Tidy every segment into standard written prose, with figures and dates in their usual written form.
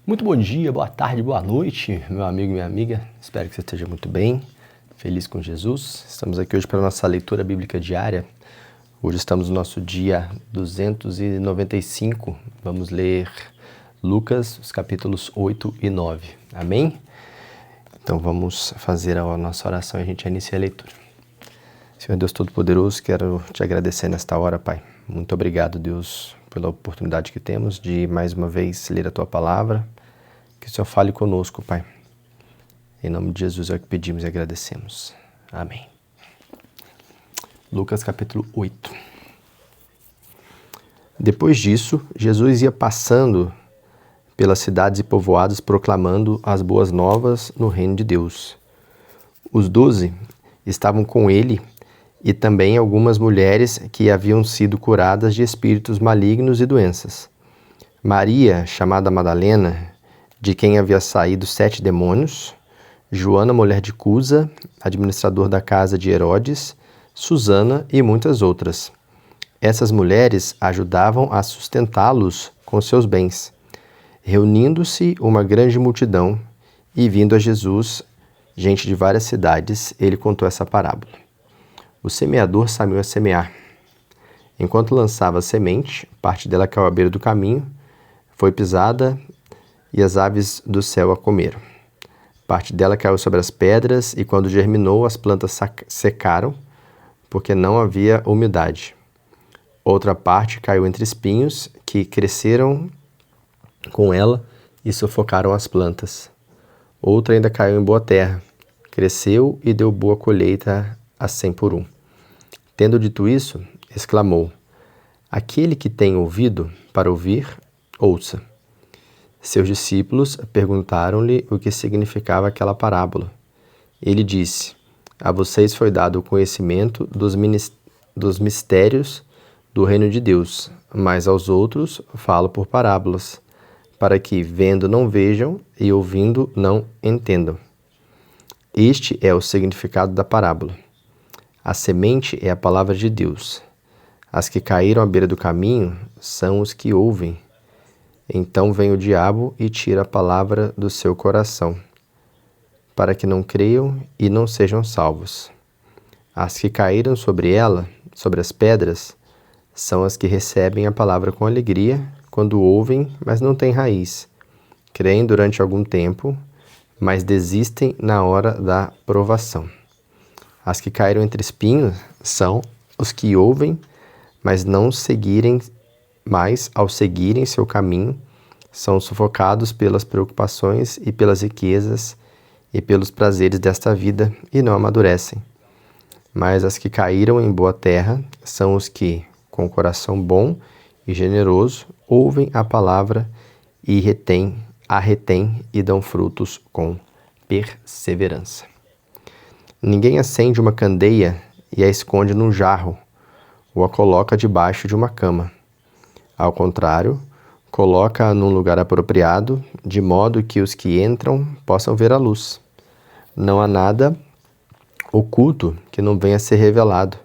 Muito bom dia, boa tarde, boa noite, meu amigo e minha amiga. Espero que você esteja muito bem, feliz com Jesus. Estamos aqui hoje para a nossa leitura bíblica diária. Hoje estamos no nosso dia 295. Vamos ler Lucas, os capítulos 8 e 9. Amém? Então vamos fazer a nossa oração e a gente inicia a leitura. Senhor Deus Todo-Poderoso, quero te agradecer nesta hora, Pai. Muito obrigado, Deus, pela oportunidade que temos de mais uma vez ler a Tua Palavra. Que o Senhor fale conosco, Pai. Em nome de Jesus é o que pedimos e agradecemos. Amém. Lucas capítulo 8. Depois disso, Jesus ia passando pelas cidades e povoados proclamando as boas novas no reino de Deus. Os 12 estavam com ele e também algumas mulheres que haviam sido curadas de espíritos malignos e doenças. Maria, chamada Madalena, de quem havia saído 7 demônios, Joana, mulher de Cusa, administrador da casa de Herodes, Susana e muitas outras. Essas mulheres ajudavam a sustentá-los com seus bens. Reunindo-se uma grande multidão e vindo a Jesus, gente de várias cidades, ele contou essa parábola. O semeador saiu a semear. Enquanto lançava a semente, parte dela caiu à beira do caminho, foi pisada e as aves do céu a comeram. Parte dela caiu sobre as pedras e quando germinou as plantas secaram, porque não havia umidade. Outra parte caiu entre espinhos que cresceram com ela e sufocaram as plantas. Outra ainda caiu em boa terra, cresceu e deu boa colheita a 100 por 1. Tendo dito isso, exclamou: Aquele que tem ouvido para ouvir, ouça. Seus discípulos perguntaram-lhe o que significava aquela parábola. Ele disse: A vocês foi dado o conhecimento dos mistérios do reino de Deus, mas aos outros falo por parábolas, para que, vendo, não vejam e ouvindo, não entendam. Este é o significado da parábola. A semente é a palavra de Deus. As que caíram à beira do caminho são os que ouvem. Então vem o diabo e tira a palavra do seu coração, para que não creiam e não sejam salvos. As que caíram sobre ela, sobre as pedras, são as que recebem a palavra com alegria, quando ouvem, mas não têm raiz. Creem durante algum tempo, mas desistem na hora da provação. As que caíram entre espinhos são os que ouvem, mas ao seguirem seu caminho, são sufocados pelas preocupações e pelas riquezas e pelos prazeres desta vida e não amadurecem. Mas as que caíram em boa terra são os que, com coração bom e generoso, ouvem a palavra e a retêm e dão frutos com perseverança. Ninguém acende uma candeia e a esconde num jarro, ou a coloca debaixo de uma cama. Ao contrário, coloca-a num lugar apropriado, de modo que os que entram possam ver a luz. Não há nada oculto que não venha a ser revelado,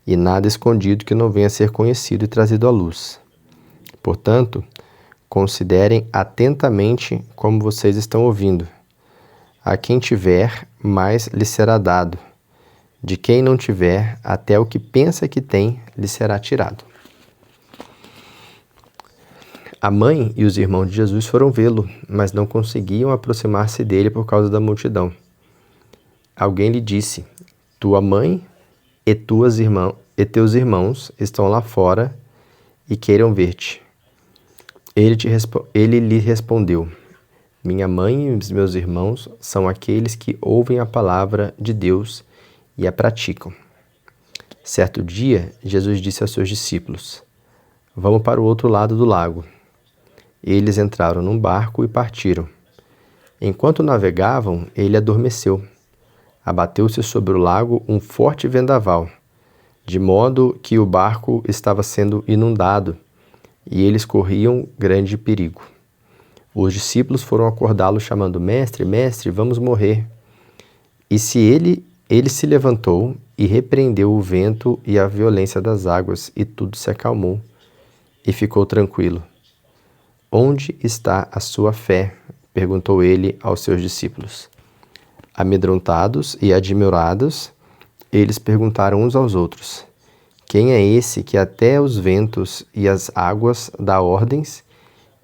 e nada escondido que não venha a ser conhecido e trazido à luz. Portanto, considerem atentamente como vocês estão ouvindo. A quem tiver, mais lhe será dado. De quem não tiver, até o que pensa que tem, lhe será tirado. A mãe e os irmãos de Jesus foram vê-lo, mas não conseguiam aproximar-se dele por causa da multidão. Alguém lhe disse: Tua mãe e teus irmãos estão lá fora e queiram ver-te. Ele lhe respondeu: Minha mãe e os meus irmãos são aqueles que ouvem a palavra de Deus e a praticam. Certo dia, Jesus disse aos seus discípulos: Vamos para o outro lado do lago. Eles entraram num barco e partiram. Enquanto navegavam, ele adormeceu. Abateu-se sobre o lago um forte vendaval, de modo que o barco estava sendo inundado, e eles corriam grande perigo. Os discípulos foram acordá-lo chamando: Mestre, mestre, vamos morrer. E ele se levantou e repreendeu o vento e a violência das águas, e tudo se acalmou, e ficou tranquilo. onde está a sua fé? Perguntou ele aos seus discípulos. Amedrontados e admirados, eles perguntaram uns aos outros: quem é esse que até os ventos e as águas dá ordens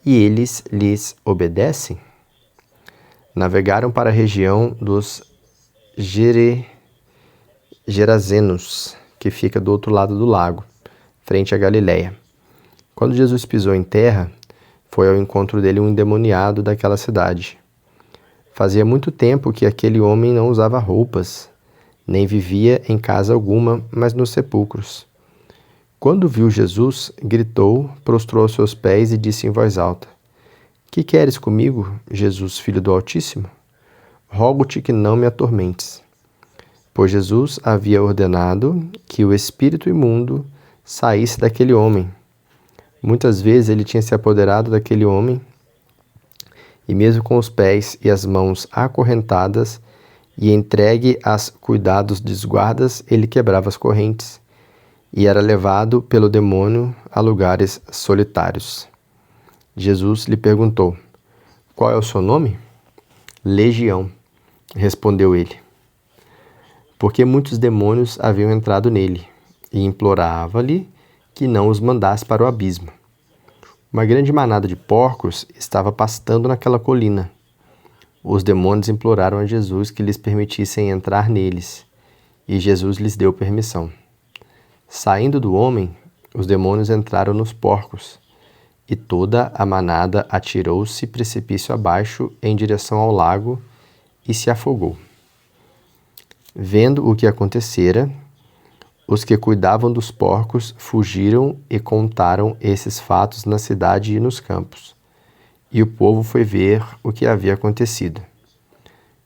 e eles lhes obedecem? Navegaram para a região dos Gerazenos, que fica do outro lado do lago, frente a Galiléia. Quando Jesus pisou em terra, foi ao encontro dele um endemoniado daquela cidade. Fazia muito tempo que aquele homem não usava roupas, nem vivia em casa alguma, mas nos sepulcros. Quando viu Jesus, gritou, prostrou aos seus pés e disse em voz alta: Que queres comigo, Jesus, Filho do Altíssimo? Rogo-te que não me atormentes. Pois Jesus havia ordenado que o espírito imundo saísse daquele homem. Muitas vezes ele tinha se apoderado daquele homem, e mesmo com os pés e as mãos acorrentadas e entregue aos cuidados dos guardas, ele quebrava as correntes e era levado pelo demônio a lugares solitários. Jesus lhe perguntou: Qual é o seu nome? Legião, respondeu ele, porque muitos demônios haviam entrado nele, e implorava-lhe que não os mandasse para o abismo. Uma grande manada de porcos estava pastando naquela colina. Os demônios imploraram a Jesus que lhes permitissem entrar neles, e Jesus lhes deu permissão. Saindo do homem, os demônios entraram nos porcos, e toda a manada atirou-se precipício abaixo em direção ao lago e se afogou. Vendo o que acontecera, os que cuidavam dos porcos fugiram e contaram esses fatos na cidade e nos campos. E o povo foi ver o que havia acontecido.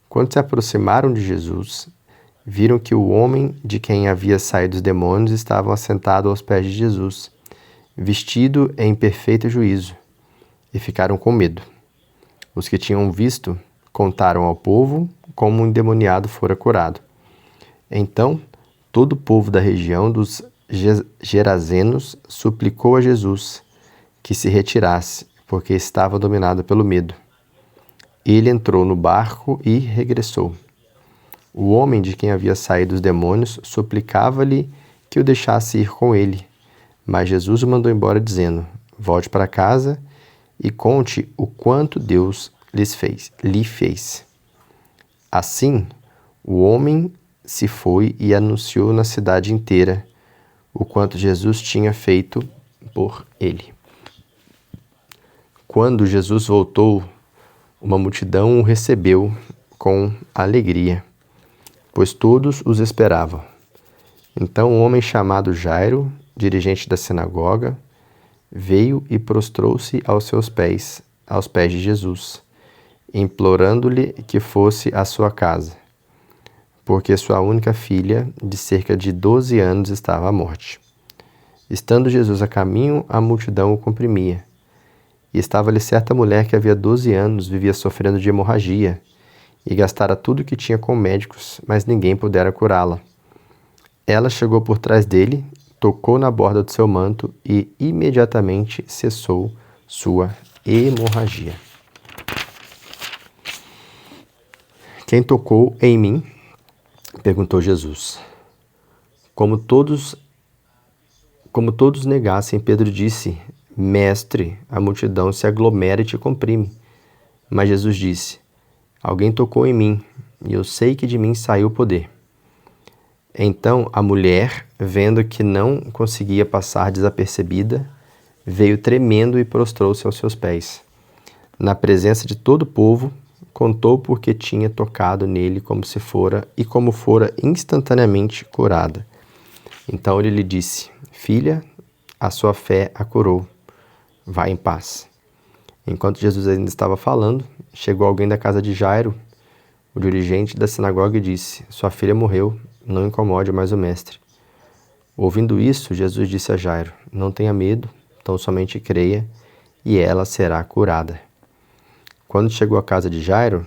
Quando se aproximaram de Jesus, viram que o homem de quem havia saído os demônios estava assentado aos pés de Jesus, vestido em perfeito juízo, e ficaram com medo. Os que tinham visto contaram ao povo como um endemoniado fora curado. Então, todo o povo da região dos Gerazenos suplicou a Jesus que se retirasse, porque estava dominado pelo medo. Ele entrou no barco e regressou. O homem de quem havia saído os demônios suplicava-lhe que o deixasse ir com ele, mas Jesus o mandou embora dizendo: Volte para casa e conte o quanto Deus lhe fez. Assim, o homem se foi e anunciou na cidade inteira o quanto Jesus tinha feito por ele. Quando Jesus voltou, uma multidão o recebeu com alegria, pois todos os esperavam. Então um homem chamado Jairo, dirigente da sinagoga, veio e prostrou-se aos pés de Jesus, implorando-lhe que fosse à sua casa, porque sua única filha, de cerca de 12 anos, estava à morte. Estando Jesus a caminho, a multidão o comprimia. E estava-lhe certa mulher que havia 12 anos vivia sofrendo de hemorragia, e gastara tudo o que tinha com médicos, mas ninguém pudera curá-la. Ela chegou por trás dele, tocou na borda do seu manto e imediatamente cessou sua hemorragia. Quem tocou em mim? Perguntou Jesus. Como todos negassem, Pedro disse: Mestre, a multidão se aglomera e te comprime. Mas Jesus disse: Alguém tocou em mim, e eu sei que de mim saiu o poder. Então a mulher, vendo que não conseguia passar desapercebida, veio tremendo e prostrou-se aos seus pés. Na presença de todo o povo, contou porque tinha tocado nele como fora instantaneamente curada. Então ele lhe disse: Filha, a sua fé a curou. Vá em paz. Enquanto Jesus ainda estava falando, chegou alguém da casa de Jairo, o dirigente da sinagoga, e disse: Sua filha morreu, não incomode mais o mestre. Ouvindo isso, Jesus disse a Jairo: Não tenha medo, tão somente creia, e ela será curada. Quando chegou à casa de Jairo,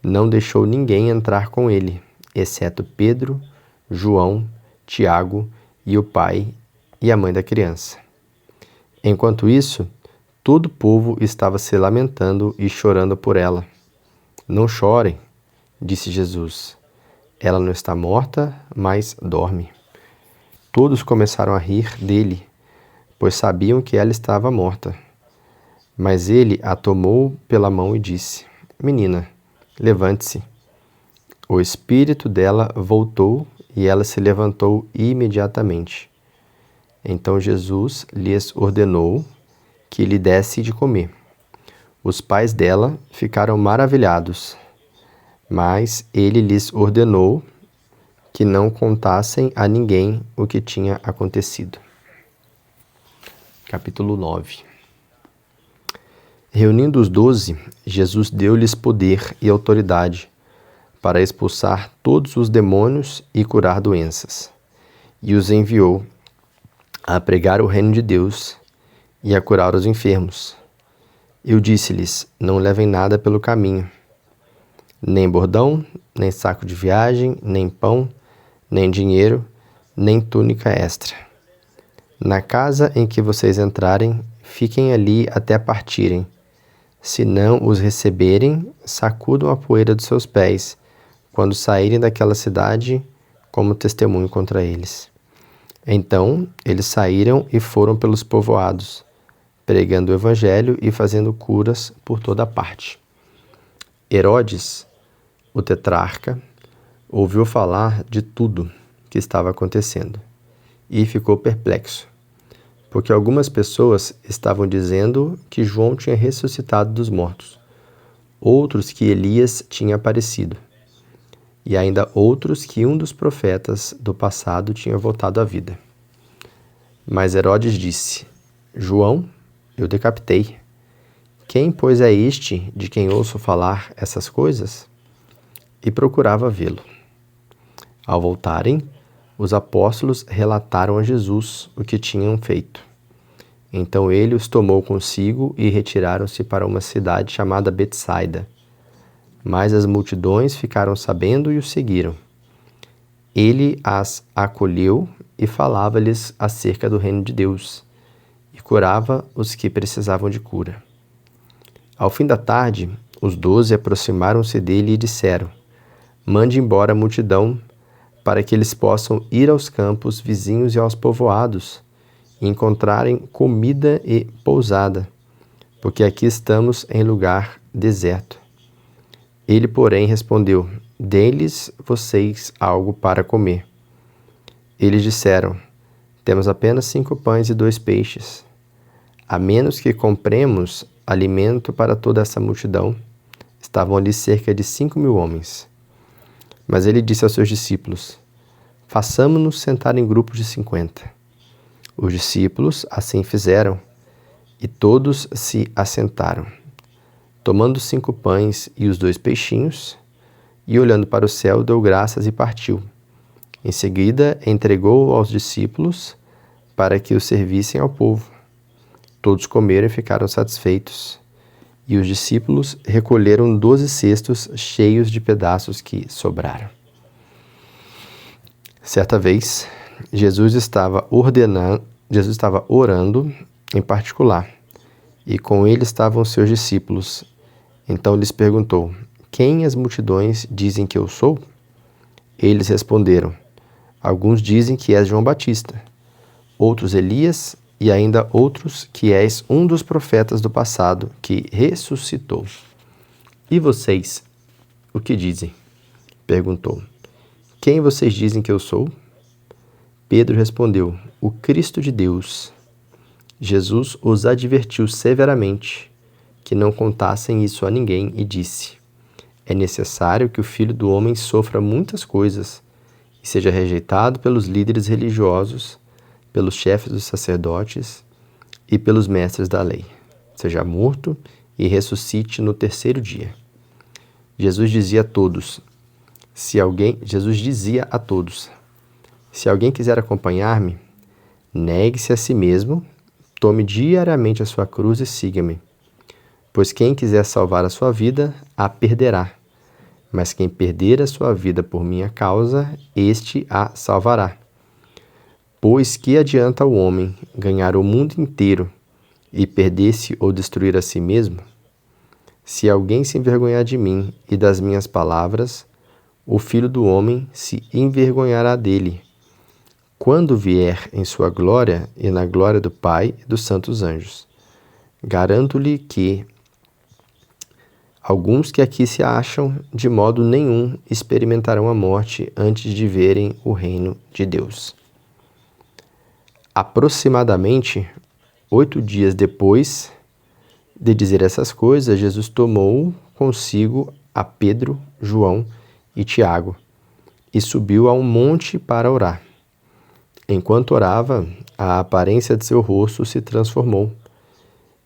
não deixou ninguém entrar com ele, exceto Pedro, João, Tiago e o pai e a mãe da criança. Enquanto isso, Todo o povo estava se lamentando e chorando por ela. Não chorem, disse Jesus. Ela não está morta, mas dorme. Todos começaram a rir dele, pois sabiam que ela estava morta. Mas ele a tomou pela mão e disse: Menina, levante-se. O espírito dela voltou e ela se levantou imediatamente. Então Jesus lhes ordenou que lhe desse de comer. Os pais dela ficaram maravilhados, mas ele lhes ordenou que não contassem a ninguém o que tinha acontecido. Capítulo 9. Reunindo os 12, Jesus deu-lhes poder e autoridade para expulsar todos os demônios e curar doenças, e os enviou a pregar o reino de Deus e a curar os enfermos. Eu disse-lhes: não levem nada pelo caminho, nem bordão, nem saco de viagem, nem pão, nem dinheiro, nem túnica extra. Na casa em que vocês entrarem, fiquem ali até partirem. Se não os receberem, sacudam a poeira dos seus pés, quando saírem daquela cidade, como testemunho contra eles. Então eles saíram e foram pelos povoados, pregando o evangelho e fazendo curas por toda parte. Herodes, o tetrarca, ouviu falar de tudo que estava acontecendo e ficou perplexo, porque algumas pessoas estavam dizendo que João tinha ressuscitado dos mortos, outros que Elias tinha aparecido, e ainda outros que um dos profetas do passado tinha voltado à vida. Mas Herodes disse: João, eu decapitei. Quem, pois, é este de quem ouço falar essas coisas? E procurava vê-lo. Ao voltarem, os apóstolos relataram a Jesus o que tinham feito. Então ele os tomou consigo e retiraram-se para uma cidade chamada Betsaida. Mas as multidões ficaram sabendo e o seguiram. Ele as acolheu e falava-lhes acerca do reino de Deus, e curava os que precisavam de cura. Ao fim da tarde, os 12 aproximaram-se dele e disseram: Mande embora a multidão, para que eles possam ir aos campos vizinhos e aos povoados, e encontrarem comida e pousada, porque aqui estamos em lugar deserto. Ele, porém, respondeu: Dê-lhes vocês algo para comer. Eles disseram: Temos apenas 5 pães e 2 peixes. A menos que compremos alimento para toda essa multidão. Estavam ali cerca de 5.000 homens. Mas ele disse aos seus discípulos: Façamo-nos sentar em grupos de 50. Os discípulos assim fizeram, e todos se assentaram, tomando 5 pães e os 2 peixinhos, e olhando para o céu, deu graças e partiu. Em seguida, entregou aos discípulos para que o servissem ao povo. Todos comeram e ficaram satisfeitos. E os discípulos recolheram 12 cestos cheios de pedaços que sobraram. Certa vez, Jesus estava orando em particular, e com ele estavam seus discípulos. Então lhes perguntou: Quem as multidões dizem que eu sou? Eles responderam: Alguns dizem que és João Batista, outros Elias, e ainda outros que és um dos profetas do passado que ressuscitou. E vocês, o que dizem? Perguntou. Quem vocês dizem que eu sou? Pedro respondeu: O Cristo de Deus. Jesus os advertiu severamente que não contassem isso a ninguém e disse: É necessário que o Filho do Homem sofra muitas coisas e seja rejeitado pelos líderes religiosos, pelos chefes dos sacerdotes e pelos mestres da lei. Seja morto e ressuscite no 3º dia. Jesus dizia a todos: Se alguém quiser acompanhar-me, negue-se a si mesmo, tome diariamente a sua cruz e siga-me. Pois quem quiser salvar a sua vida, a perderá. Mas quem perder a sua vida por minha causa, este a salvará. Pois que adianta o homem ganhar o mundo inteiro e perdesse ou destruir a si mesmo? Se alguém se envergonhar de mim e das minhas palavras, o Filho do Homem se envergonhará dele, quando vier em sua glória e na glória do Pai e dos santos anjos. Garanto-lhe que alguns que aqui se acham, de modo nenhum experimentarão a morte antes de verem o reino de Deus. Aproximadamente 8 dias depois de dizer essas coisas, Jesus tomou consigo a Pedro, João e Tiago e subiu a um monte para orar. Enquanto orava, a aparência de seu rosto se transformou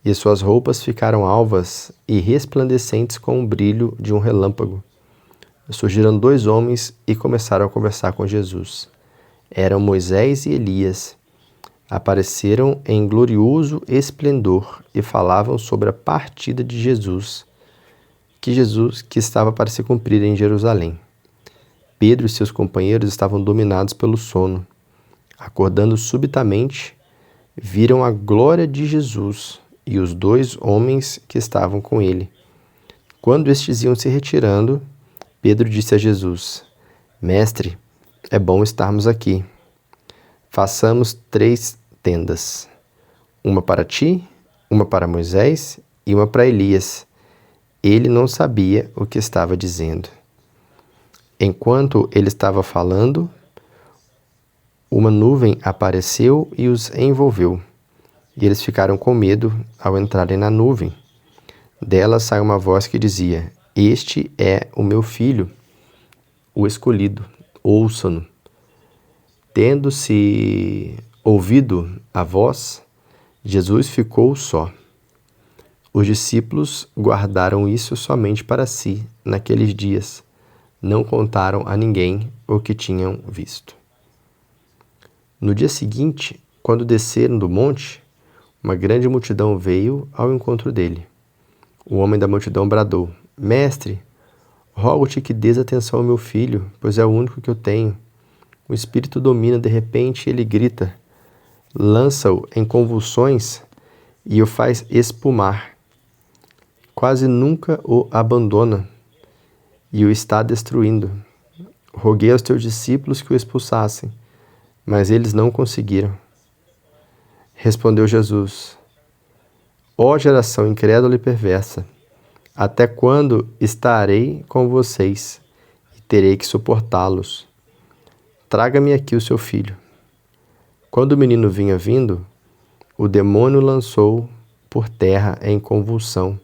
e suas roupas ficaram alvas e resplandecentes com o brilho de um relâmpago. Surgiram 2 homens e começaram a conversar com Jesus. Eram Moisés e Elias. Apareceram em glorioso esplendor e falavam sobre a partida de Jesus que estava para se cumprir em Jerusalém. Pedro e seus companheiros estavam dominados pelo sono. Acordando subitamente, viram a glória de Jesus e os 2 homens que estavam com ele. Quando estes iam se retirando, Pedro disse a Jesus: Mestre, é bom estarmos aqui. Façamos 3 tendas, uma para ti, uma para Moisés e uma para Elias. Ele não sabia o que estava dizendo. Enquanto ele estava falando, uma nuvem apareceu e os envolveu, e eles ficaram com medo ao entrarem na nuvem. Dela saiu uma voz que dizia: Este é o meu filho, o escolhido, ouçam-no. Tendo-se ouvido a voz, Jesus ficou só. Os discípulos guardaram isso somente para si naqueles dias. Não contaram a ninguém o que tinham visto. No dia seguinte, quando desceram do monte, uma grande multidão veio ao encontro dele. O homem da multidão bradou: Mestre, rogo-te que dês atenção ao meu filho, pois é o único que eu tenho. O espírito domina, de repente ele grita, lança-o em convulsões e o faz espumar. Quase nunca o abandona e o está destruindo. Roguei aos teus discípulos que o expulsassem, mas eles não conseguiram. Respondeu Jesus: Ó geração incrédula e perversa, até quando estarei com vocês e terei que suportá-los? Traga-me aqui o seu filho. Quando o menino vinha vindo, o demônio lançou por terra em convulsão.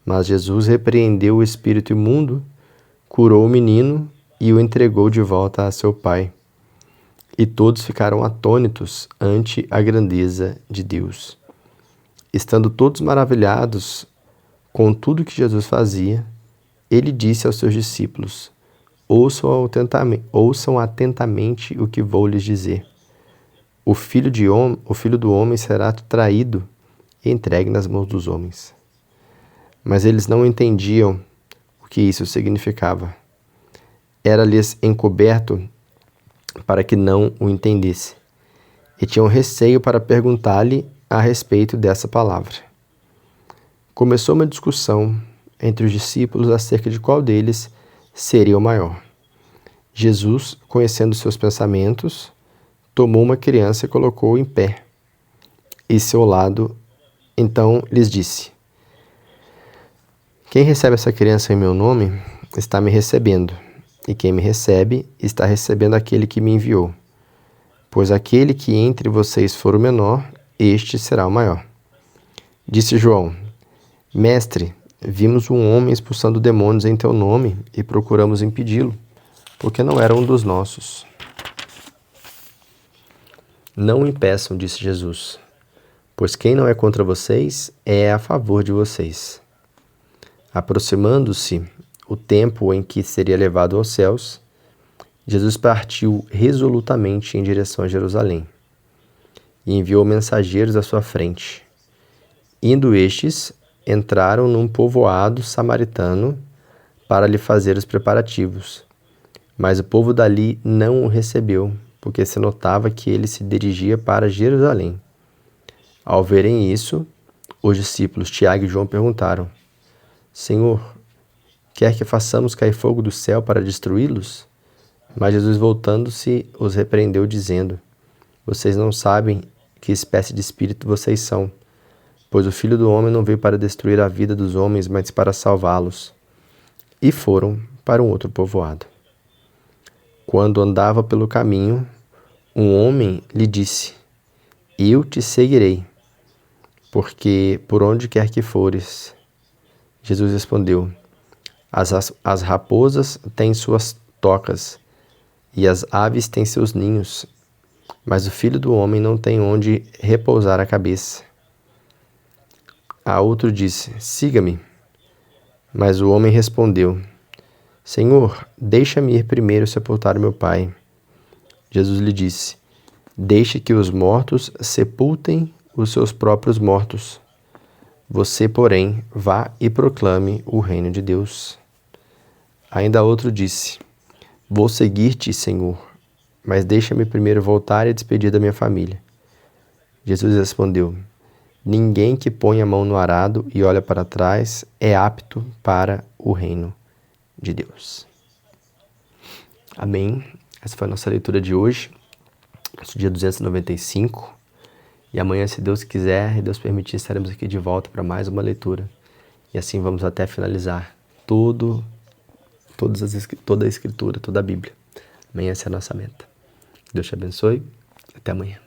Mas Jesus repreendeu o espírito imundo, curou o menino e o entregou de volta a seu pai. E todos ficaram atônitos ante a grandeza de Deus. Estando todos maravilhados com tudo que Jesus fazia, ele disse aos seus discípulos: Ouçam atentamente o que vou lhes dizer. O filho do homem será traído e entregue nas mãos dos homens. Mas eles não entendiam o que isso significava. Era-lhes encoberto para que não o entendesse, e tinham receio para perguntar-lhe a respeito dessa palavra. Começou uma discussão entre os discípulos acerca de qual deles seria o maior. Jesus, conhecendo seus pensamentos, tomou uma criança e colocou-o em pé, e seu lado, então lhes disse: Quem recebe essa criança em meu nome, está me recebendo, e quem me recebe, está recebendo aquele que me enviou. Pois aquele que entre vocês for o menor, este será o maior. Disse João: Mestre, vimos um homem expulsando demônios em teu nome e procuramos impedi-lo, porque não era um dos nossos. Não o impeçam, disse Jesus, pois quem não é contra vocês é a favor de vocês. Aproximando-se o tempo em que seria levado aos céus, Jesus partiu resolutamente em direção a Jerusalém e enviou mensageiros à sua frente. Indo estes, entraram num povoado samaritano para lhe fazer os preparativos. Mas o povo dali não o recebeu, porque se notava que ele se dirigia para Jerusalém. Ao verem isso, Os discípulos Tiago e João perguntaram: Senhor, quer que façamos cair fogo do céu para destruí-los? Mas Jesus, voltando-se, os repreendeu, dizendo: Vocês não sabem que espécie de espírito vocês são, pois o Filho do Homem não veio para destruir a vida dos homens, mas para salvá-los. E foram para um outro povoado. Quando andava pelo caminho, um homem lhe disse: Eu te seguirei, porque por onde quer que fores. Jesus respondeu: As raposas têm suas tocas, e as aves têm seus ninhos, mas o Filho do Homem não tem onde repousar a cabeça. A outro disse: Siga-me. Mas o homem respondeu: Senhor, deixa-me ir primeiro sepultar meu pai. Jesus lhe disse: Deixe que os mortos sepultem os seus próprios mortos. Você, porém, vá e proclame o reino de Deus. Ainda outro disse: Vou seguir-te, Senhor, mas deixa-me primeiro voltar e despedir da minha família. Jesus respondeu: Ninguém que põe a mão no arado e olha para trás é apto para o reino de Deus. Amém. Essa foi a nossa leitura de hoje, nosso dia 295. E amanhã, se Deus quiser e Deus permitir, estaremos aqui de volta para mais uma leitura. E assim vamos até finalizar toda a Escritura, toda a Bíblia. Amanhã essa é a nossa meta. Deus te abençoe. Até amanhã.